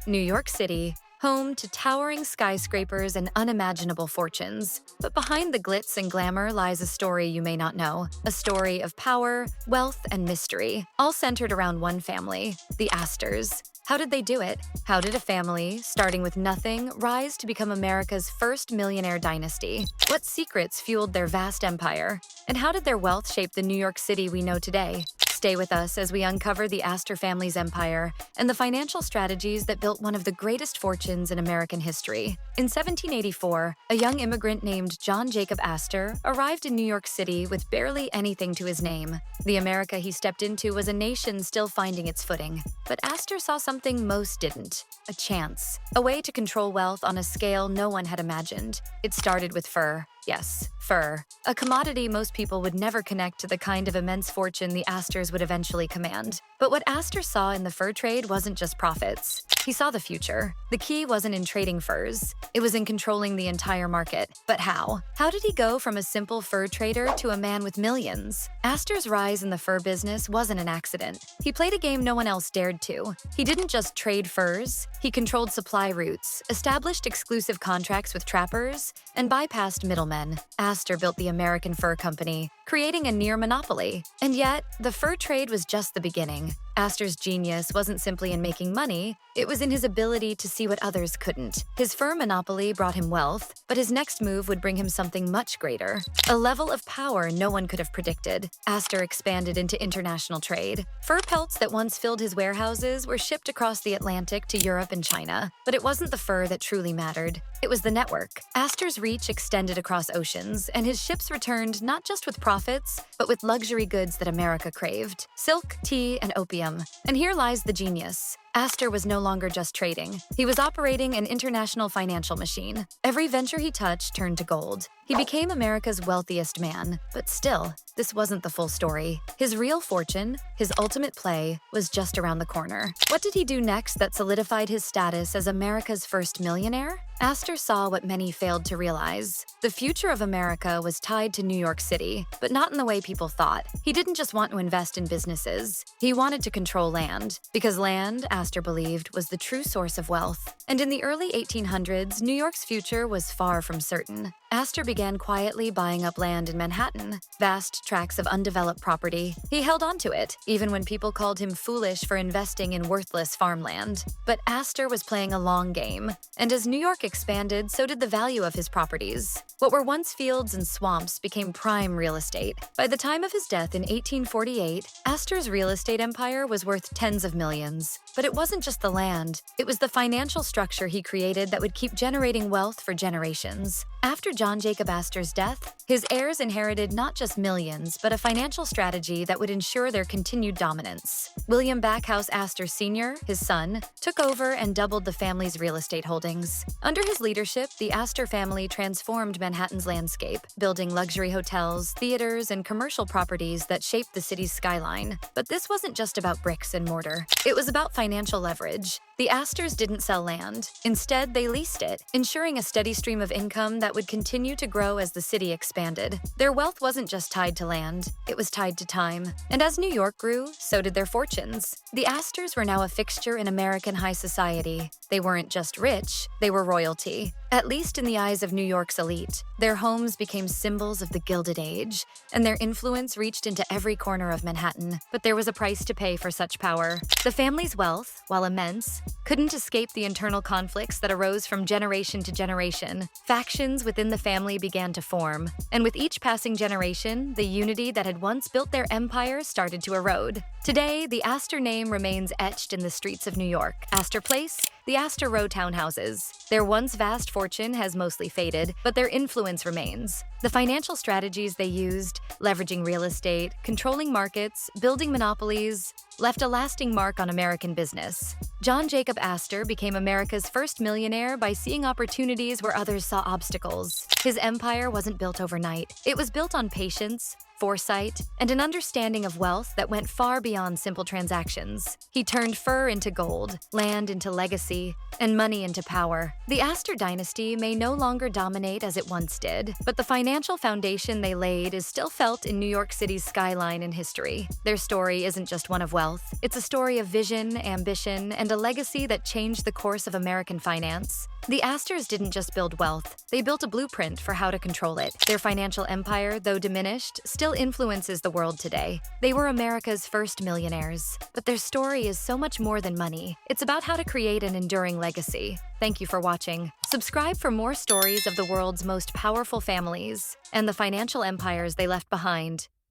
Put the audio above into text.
New York City, home to towering skyscrapers and unimaginable fortunes. But behind the glitz and glamour lies a story you may not know, a story of power, wealth, and mystery, all centered around one family, the Astors. How did they do it? How did a family, starting with nothing, rise to become America's first millionaire dynasty? What secrets fueled their vast empire? And how did their wealth shape the New York City we know today? Stay with us as we uncover the Astor family's empire and the financial strategies that built one of the greatest fortunes in American history. In 1784, a young immigrant named John Jacob Astor arrived in New York City with barely anything to his name. The America he stepped into was a nation still finding its footing. But Astor saw something most didn't: a chance, a way to control wealth on a scale no one had imagined. It started with fur. Yes, fur. A commodity most people would never connect to the kind of immense fortune the Astors would eventually command. But what Astor saw in the fur trade wasn't just profits. He saw the future. The key wasn't in trading furs. It was in controlling the entire market. But how? How did he go from a simple fur trader to a man with millions? Astor's rise in the fur business wasn't an accident. He played a game no one else dared to. He didn't just trade furs. He controlled supply routes, established exclusive contracts with trappers, and bypassed middlemen. Astor built the American Fur Company, creating a near monopoly. And yet, the fur trade was just the beginning. Astor's genius wasn't simply in making money, it was in his ability to see what others couldn't. His fur monopoly brought him wealth, but his next move would bring him something much greater: a level of power no one could have predicted. Astor expanded into international trade. Fur pelts that once filled his warehouses were shipped across the Atlantic to Europe and China. But it wasn't the fur that truly mattered. It was the network. Astor's reach extended across oceans, and his ships returned not just with profits, but with luxury goods that America craved: silk, tea, and opium. And here lies the genius. Astor was no longer just trading. He was operating an international financial machine. Every venture he touched turned to gold. He became America's wealthiest man. But still, this wasn't the full story. His real fortune, his ultimate play, was just around the corner. What did he do next that solidified his status as America's first millionaire? Astor saw what many failed to realize. The future of America was tied to New York City, but not in the way people thought. He didn't just want to invest in businesses. He wanted to control land. Because land, Astor believed, was the true source of wealth. And in the early 1800s, New York's future was far from certain. Astor began quietly buying up land in Manhattan, vast tracts of undeveloped property. He held on to it, even when people called him foolish for investing in worthless farmland. But Astor was playing a long game, and as New York expanded, so did the value of his properties. What were once fields and swamps became prime real estate. By the time of his death in 1848, Astor's real estate empire was worth tens of millions. But it wasn't just the land, it was the financial structure he created that would keep generating wealth for generations. After John Jacob Astor's death, his heirs inherited not just millions, but a financial strategy that would ensure their continued dominance. William Backhouse Astor Sr., his son, took over and doubled the family's real estate holdings. Under his leadership, the Astor family transformed Manhattan's landscape, building luxury hotels, theaters, and commercial properties that shaped the city's skyline. But this wasn't just about bricks and mortar. It was about financial leverage. The Astors didn't sell land. Instead, they leased it, ensuring a steady stream of income that would continue to grow as the city expanded. Their wealth wasn't just tied to land, it was tied to time. And as New York grew, so did their fortunes. The Astors were now a fixture in American high society. They weren't just rich, they were royalty. At least in the eyes of New York's elite. Their homes became symbols of the Gilded Age, and their influence reached into every corner of Manhattan. But there was a price to pay for such power. The family's wealth, while immense, couldn't escape the internal conflicts that arose from generation to generation. Factions within the family began to form, and with each passing generation, the unity that had once built their empire started to erode. Today, the Astor name remains etched in the streets of New York. Astor Place, the Astor Row townhouses. Their once vast fortune has mostly faded, but their influence remains. The financial strategies they used, leveraging real estate, controlling markets, building monopolies, left a lasting mark on American business. John Jacob Astor became America's first millionaire by seeing opportunities where others saw obstacles. His empire wasn't built overnight. It was built on patience, foresight, and an understanding of wealth that went far beyond simple transactions. He turned fur into gold, land into legacy, and money into power. The Astor dynasty may no longer dominate as it once did, but the financial foundation they laid is still felt in New York City's skyline and history. Their story isn't just one of wealth. It's a story of vision, ambition, and a legacy that changed the course of American finance. The Astors didn't just build wealth, they built a blueprint for how to control it. Their financial empire, though diminished, still influences the world today. They were America's first millionaires. But their story is so much more than money. It's about how to create an enduring legacy. Thank you for watching. Subscribe for more stories of the world's most powerful families and the financial empires they left behind.